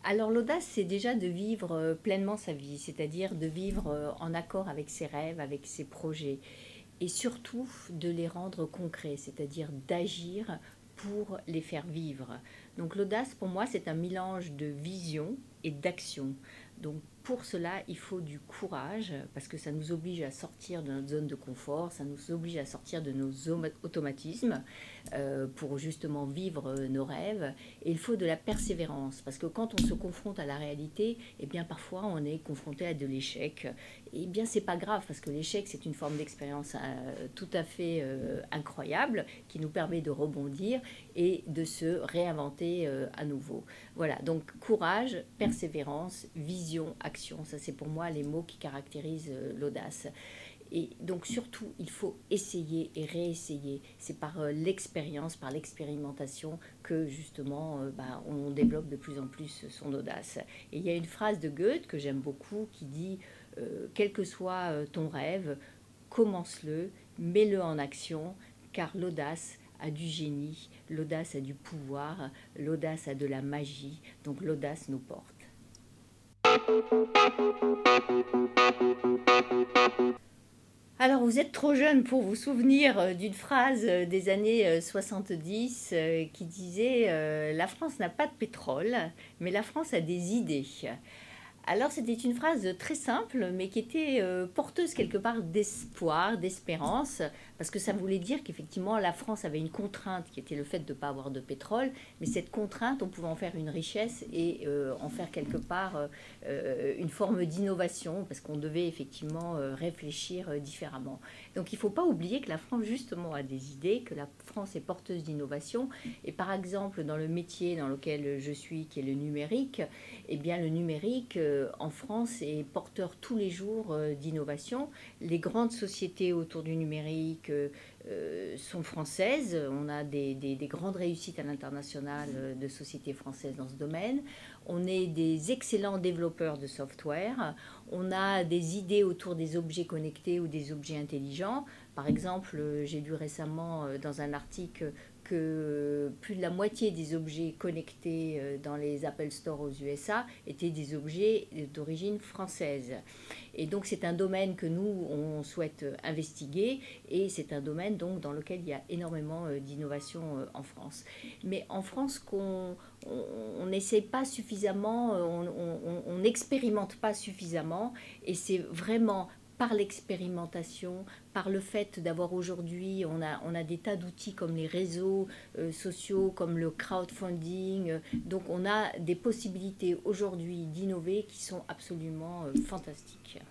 Alors l'audace, c'est déjà de vivre pleinement sa vie, c'est-à-dire de vivre en accord avec ses rêves, avec ses projets, et surtout de les rendre concrets, c'est-à-dire d'agir pour les faire vivre. Donc l'audace, pour moi, c'est un mélange de vision et d'action. Donc pour cela, il faut du courage, parce que ça nous oblige à sortir de notre zone de confort, ça nous oblige à sortir de nos automatismes pour justement vivre nos rêves. Et il faut de la persévérance, parce que quand on se confronte à la réalité, eh bien parfois on est confronté à de l'échec. Et bien c'est pas grave, parce que l'échec c'est une forme d'expérience tout à fait incroyable qui nous permet de rebondir et de se réinventer à nouveau. Voilà, donc courage, persévérance, vision, action, ça c'est pour moi les mots qui caractérisent l'audace. Et donc surtout, il faut essayer et réessayer. C'est par l'expérience, par l'expérimentation que justement on développe de plus en plus son audace. Et il y a une phrase de Goethe que j'aime beaucoup qui dit quel que soit ton rêve, commence-le, mets-le en action, car l'audace a du génie, l'audace a du pouvoir, l'audace a de la magie, donc l'audace nous porte. Alors, vous êtes trop jeune pour vous souvenir d'une phrase des années 70 qui disait la France n'a pas de pétrole, mais la France a des idées. Alors c'était une phrase très simple, mais qui était porteuse quelque part d'espoir, d'espérance, parce que ça voulait dire qu'effectivement la France avait une contrainte qui était le fait de ne pas avoir de pétrole, mais cette contrainte, on pouvait en faire une richesse et en faire quelque part une forme d'innovation, parce qu'on devait effectivement réfléchir différemment. Donc il ne faut pas oublier que la France justement a des idées, que la France est porteuse d'innovation, et par exemple dans le métier dans lequel je suis, qui est le numérique, eh bien le numérique en France est porteur tous les jours d'innovation. Les grandes sociétés autour du numérique sont françaises. On a des grandes réussites à l'international de sociétés françaises dans ce domaine. On est des excellents développeurs de software. On a des idées autour des objets connectés ou des objets intelligents. Par exemple, j'ai lu récemment dans un article que plus de la moitié des objets connectés dans les Apple Store aux USA étaient des objets d'origine française. Et donc c'est un domaine que nous, on souhaite investiguer et c'est un domaine donc, dans lequel il y a énormément d'innovation en France. Mais en France, on n'essaie pas suffisamment, on n'expérimente pas suffisamment et c'est vraiment par l'expérimentation, par le fait d'avoir aujourd'hui, on a des tas d'outils comme les réseaux sociaux, comme le crowdfunding. Donc on a des possibilités aujourd'hui d'innover qui sont absolument fantastiques.